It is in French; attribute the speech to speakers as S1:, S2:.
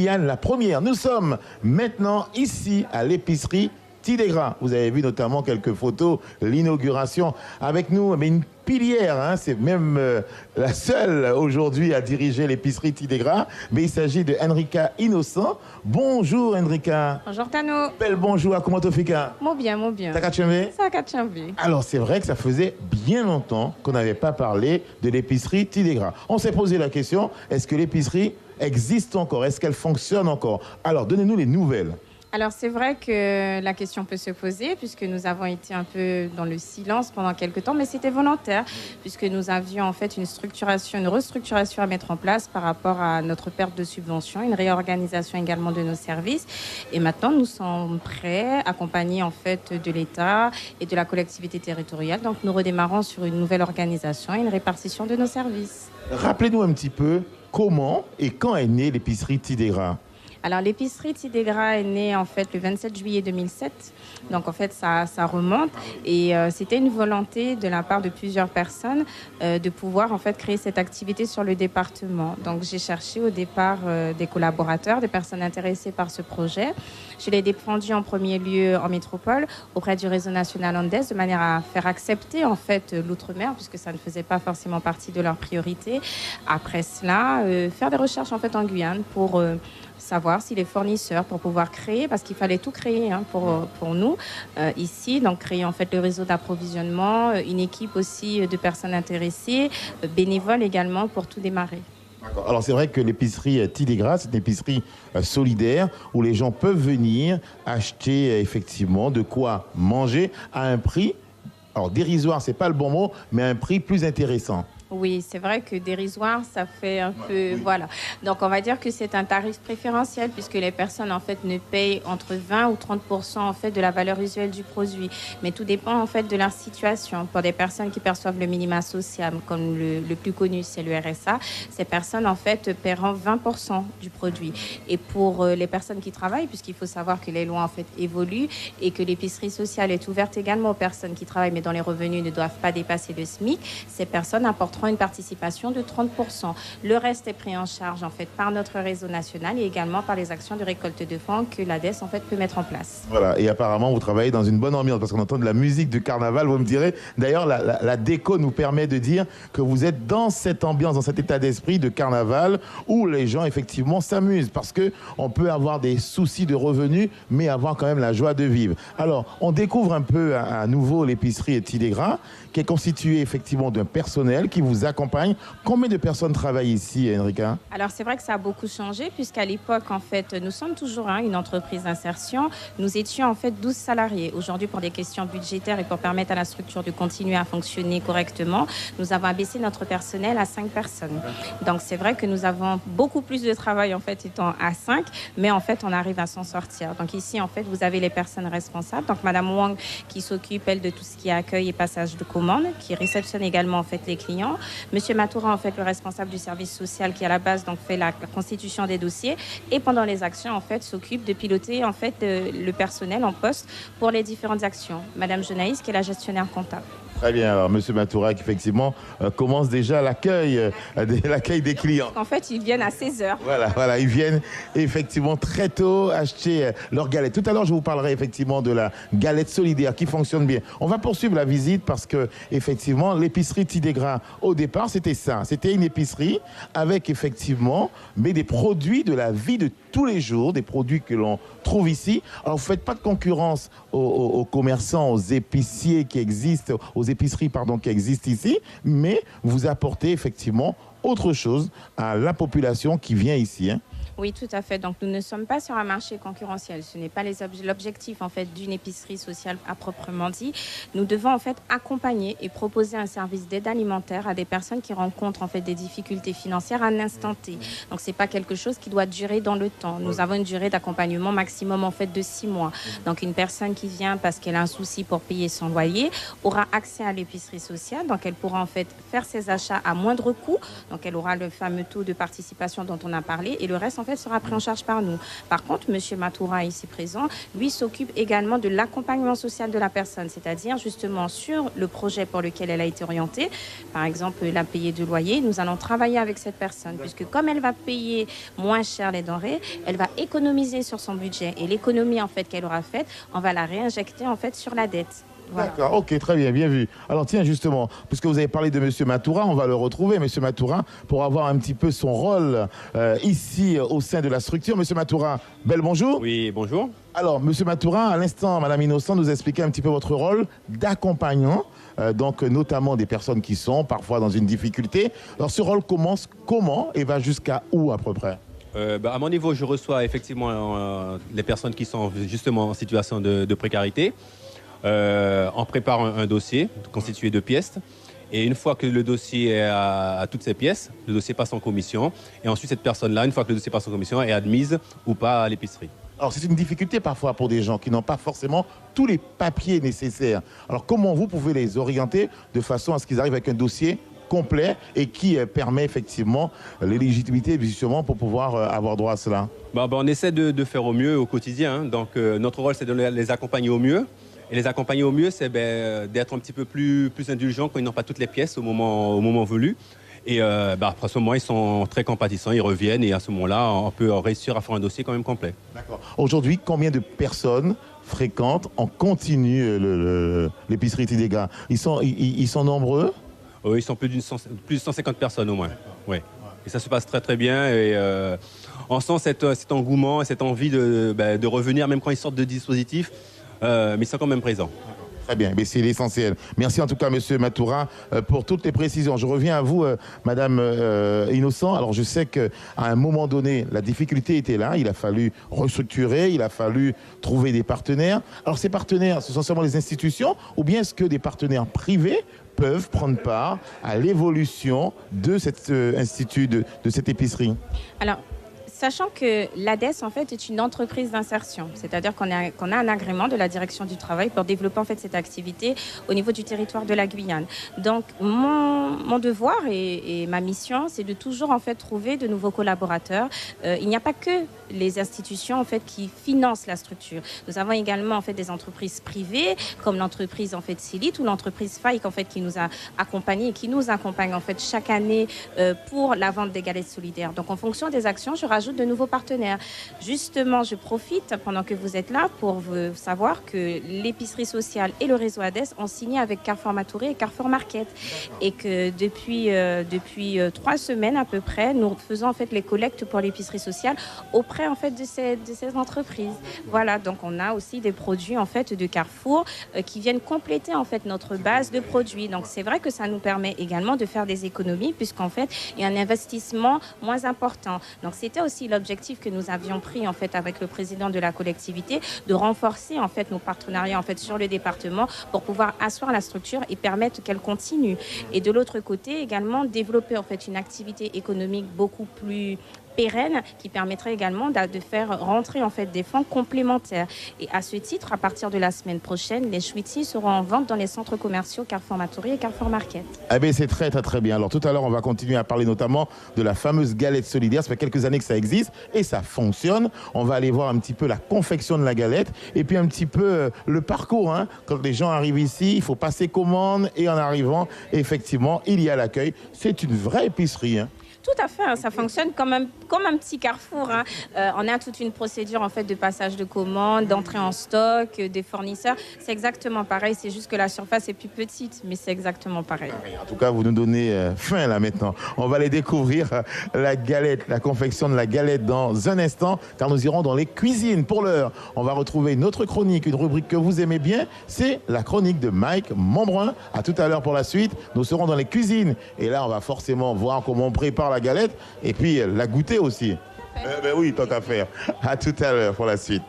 S1: filiale, la première. Nous sommes maintenant ici à l'épicerie Tidegras. Vous avez vu notamment quelques photos, l'inauguration. Avec nous, mais une pilière, hein, c'est même la seule aujourd'hui à diriger l'épicerie Tidegras. Mais il s'agit de Enrika Innocent. Bonjour Enrika.
S2: Bonjour Tano.
S1: Bel bonjour, comment tu fais?
S2: Mon bien, mon bien.
S1: Ça va bien?
S2: Ça va bien.
S1: Alors c'est vrai que ça faisait bien longtemps qu'on n'avait pas parlé de l'épicerie Tidegras. On s'est posé la question, est-ce que l'épicerie existe encore? Est-ce qu'elle fonctionne encore? Alors donnez-nous les nouvelles.
S2: Alors c'est vrai que la question peut se poser puisque nous avons été un peu dans le silence pendant quelques temps, mais c'était volontaire puisque nous avions en fait une restructuration à mettre en place par rapport à notre perte de subvention, une réorganisation également de nos services. Et maintenant nous sommes prêts, accompagnés en fait de l'État et de la collectivité territoriale. Donc nous redémarrons sur une nouvelle organisation et une répartition de nos services.
S1: Rappelez-nous un petit peu comment et quand est née l'épicerie Tidegras.
S2: Alors, l'épicerie Tidegras est née en fait le 27 juillet 2007. Donc, en fait, ça remonte. Et c'était une volonté de la part de plusieurs personnes de pouvoir en fait créer cette activité sur le département. Donc, j'ai cherché au départ des collaborateurs, des personnes intéressées par ce projet. Je l'ai défendu en premier lieu en métropole auprès du réseau national Andes de manière à faire accepter en fait l'outre-mer puisque ça ne faisait pas forcément partie de leurs priorités. Après cela, faire des recherches en fait en Guyane pour savoir si les fournisseurs pour pouvoir créer, parce qu'il fallait tout créer pour nous ici, donc créer en fait le réseau d'approvisionnement, une équipe aussi de personnes intéressées, bénévoles également pour tout démarrer.
S1: Alors c'est vrai que l'épicerie Tidegras, c'est une épicerie solidaire où les gens peuvent venir acheter effectivement de quoi manger à un prix, alors dérisoire, c'est pas le bon mot, mais à un prix plus intéressant.
S2: Oui, c'est vrai que dérisoire, ça fait un peu... Voilà. Donc, on va dire que c'est un tarif préférentiel puisque les personnes, en fait, ne payent entre 20 ou 30% en fait, de la valeur usuelle du produit. Mais tout dépend, en fait, de leur situation. Pour des personnes qui perçoivent le minima social, comme le plus connu, c'est le RSA, ces personnes, en fait, paieront 20% du produit. Et pour les personnes qui travaillent, puisqu'il faut savoir que les lois, en fait, évoluent et que l'épicerie sociale est ouverte également aux personnes qui travaillent, mais dont les revenus ne doivent pas dépasser le SMIC, ces personnes apporteront une participation de 30%. Le reste est pris en charge en fait par notre réseau national et également par les actions de récolte de fonds que l'ADES en fait peut mettre en place.
S1: Voilà, et apparemment vous travaillez dans une bonne ambiance parce qu'on entend de la musique de carnaval, vous me direz. D'ailleurs, la déco nous permet de dire que vous êtes dans cette ambiance, dans cet état d'esprit de carnaval où les gens effectivement s'amusent parce que on peut avoir des soucis de revenus mais avoir quand même la joie de vivre. Alors, on découvre un peu à nouveau l'épicerie Tidegras qui est constituée effectivement d'un personnel qui vous accompagne. Combien de personnes travaillent ici, Enrika?
S2: Alors, c'est vrai que ça a beaucoup changé puisqu'à l'époque, en fait, nous sommes toujours une entreprise d'insertion. Nous étions en fait 12 salariés. Aujourd'hui, pour des questions budgétaires et pour permettre à la structure de continuer à fonctionner correctement, nous avons abaissé notre personnel à 5 personnes. Donc, c'est vrai que nous avons beaucoup plus de travail en fait étant à 5, mais en fait, on arrive à s'en sortir. Donc ici, en fait, vous avez les personnes responsables. Donc, Madame Wang qui s'occupe, elle, de tout ce qui est accueil et passage de commandes, qui réceptionne également en fait les clients. Monsieur Matoura, en fait, le responsable du service social qui à la base donc fait la constitution des dossiers et pendant les actions en fait s'occupe de piloter en fait le personnel en poste pour les différentes actions. Madame Jonaïs qui est la gestionnaire comptable.
S1: Très bien, alors Monsieur Matoura qui effectivement commence déjà l'accueil des clients.
S2: En fait, ils viennent à 16h.
S1: Voilà, ils viennent effectivement très tôt acheter leur galette. Tout à l'heure, je vous parlerai effectivement de la galette solidaire qui fonctionne bien. On va poursuivre la visite parce que effectivement, l'épicerie Tidegras, au départ, c'était ça. C'était une épicerie avec effectivement des produits de la vie de tous les jours, des produits que l'on trouve ici. Alors, vous ne faites pas de concurrence aux commerçants, aux épiciers qui existent, aux épiceries qui existent ici, mais vous apportez effectivement autre chose à la population qui vient ici.
S2: Oui, tout à fait. Donc, nous ne sommes pas sur un marché concurrentiel. Ce n'est pas l'objectif, en fait, d'une épicerie sociale à proprement dit. Nous devons, en fait, accompagner et proposer un service d'aide alimentaire à des personnes qui rencontrent, en fait, des difficultés financières à un instant T. Donc, c'est pas quelque chose qui doit durer dans le temps. Nous avons une durée d'accompagnement maximum, en fait, de 6 mois. Donc, une personne qui vient parce qu'elle a un souci pour payer son loyer aura accès à l'épicerie sociale. Donc, elle pourra, en fait, faire ses achats à moindre coût. Donc, elle aura le fameux taux de participation dont on a parlé et le reste, en fait, sera pris en charge par nous. Par contre, Monsieur Matoura, ici présent, lui s'occupe également de l'accompagnement social de la personne, c'est-à-dire justement sur le projet pour lequel elle a été orientée. Par exemple, la payer de loyer, nous allons travailler avec cette personne, puisque comme elle va payer moins cher les denrées, elle va économiser sur son budget. Et l'économie, en fait, qu'elle aura faite, on va la réinjecter, en fait, sur la dette. Voilà.
S1: D'accord, ok, très bien, bien vu. Alors tiens, justement, puisque vous avez parlé de M. Matoura, on va le retrouver, M. Matoura, pour avoir un petit peu son rôle ici au sein de la structure. M. Matoura, bel bonjour.
S3: Oui, bonjour.
S1: Alors, M. Matoura, à l'instant, Mme Innocent nous expliquait un petit peu votre rôle d'accompagnant, donc notamment des personnes qui sont parfois dans une difficulté. Alors, ce rôle commence comment et va jusqu'à où à peu près?
S3: À mon niveau, je reçois effectivement les personnes qui sont justement en situation de précarité. On prépare un dossier constitué de pièces. Et une fois que le dossier a toutes ces pièces, le dossier passe en commission. Et ensuite, cette personne-là, une fois que le dossier passe en commission, est admise ou pas à l'épicerie.
S1: Alors, c'est une difficulté parfois pour des gens qui n'ont pas forcément tous les papiers nécessaires. Alors, comment vous pouvez les orienter de façon à ce qu'ils arrivent avec un dossier complet et qui permet effectivement l'éligibilité justement pour pouvoir avoir droit à cela?
S3: On essaie de faire au mieux au quotidien. Hein. Donc, notre rôle, c'est de les accompagner au mieux. Et les accompagner au mieux, c'est d'être un petit peu plus indulgents quand ils n'ont pas toutes les pièces au moment voulu. Et après ce moment, ils sont très compatissants, ils reviennent et à ce moment-là, on peut réussir à faire un dossier quand même complet.
S1: D'accord. Aujourd'hui, combien de personnes fréquentent en continu l'épicerie Tidégra? Ils sont nombreux?
S3: Oui, ils sont plus de 150 personnes au moins. Ouais. Et ça se passe très très bien. Et on sent cet engouement et cette envie de revenir, même quand ils sortent de dispositifs. Mais ils sont quand même présents.
S1: Très bien, mais c'est l'essentiel. Merci en tout cas, Monsieur Matoura, pour toutes les précisions. Je reviens à vous, Madame Innocent. Alors, je sais qu'à un moment donné, la difficulté était là. Il a fallu restructurer, il a fallu trouver des partenaires. Alors, ces partenaires, ce sont seulement les institutions ou bien est-ce que des partenaires privés peuvent prendre part à l'évolution de cet institut, de cette épicerie?
S2: Alors, sachant que l'ADES, en fait, est une entreprise d'insertion, c'est-à-dire qu'on a un agrément de la direction du travail pour développer, en fait, cette activité au niveau du territoire de la Guyane. Donc, mon devoir et ma mission, c'est de toujours, en fait, trouver de nouveaux collaborateurs. Il n'y a pas que les institutions, en fait, qui financent la structure. Nous avons également, en fait, des entreprises privées, comme l'entreprise, en fait, Célite ou l'entreprise FAIC, en fait, qui nous a accompagnés et qui nous accompagne, en fait, chaque année pour la vente des galettes solidaires. Donc, en fonction des actions, je rajoute de nouveaux partenaires. Justement, je profite pendant que vous êtes là pour vous savoir que l'épicerie sociale et le réseau ADES ont signé avec Carrefour Matouré et Carrefour Market et que depuis 3 semaines à peu près, nous faisons en fait les collectes pour l'épicerie sociale auprès en fait de ces entreprises. Voilà, donc on a aussi des produits en fait de Carrefour qui viennent compléter en fait notre base de produits. Donc c'est vrai que ça nous permet également de faire des économies puisqu'en fait il y a un investissement moins important. Donc c'était aussi l'objectif que nous avions pris en fait avec le président de la collectivité de renforcer en fait nos partenariats en fait sur le département pour pouvoir asseoir la structure et permettre qu'elle continue. Et de l'autre côté également développer en fait une activité économique beaucoup plus pérenne qui permettrait également de faire rentrer en fait des fonds complémentaires. Et à ce titre, à partir de la semaine prochaine, les Schwitzy seront en vente dans les centres commerciaux Carrefour Matouré et Carrefour Market.
S1: Eh bien, c'est très, très, très bien. Alors, tout à l'heure, on va continuer à parler notamment de la fameuse galette solidaire. Ça fait quelques années que ça existe et ça fonctionne. On va aller voir un petit peu la confection de la galette et puis un petit peu le parcours. Hein. Quand les gens arrivent ici, il faut passer commande et en arrivant, effectivement, il y a l'accueil. C'est une vraie épicerie. Hein.
S2: Tout à fait, hein, ça fonctionne comme un petit carrefour. Hein. On a toute une procédure en fait de passage de commande, d'entrée en stock, des fournisseurs. C'est exactement pareil, c'est juste que la surface est plus petite, mais c'est exactement pareil.
S1: En tout cas, vous nous donnez faim là maintenant. On va aller découvrir la galette, la confection de la galette dans un instant, car nous irons dans les cuisines. Pour l'heure, on va retrouver une autre chronique, une rubrique que vous aimez bien, c'est la chronique de Mike Montbrun. À tout à l'heure pour la suite. Nous serons dans les cuisines et là, on va forcément voir comment on prépare la galette et puis la goûter aussi. Oui, tant qu'à faire. À tout à l'heure pour la suite.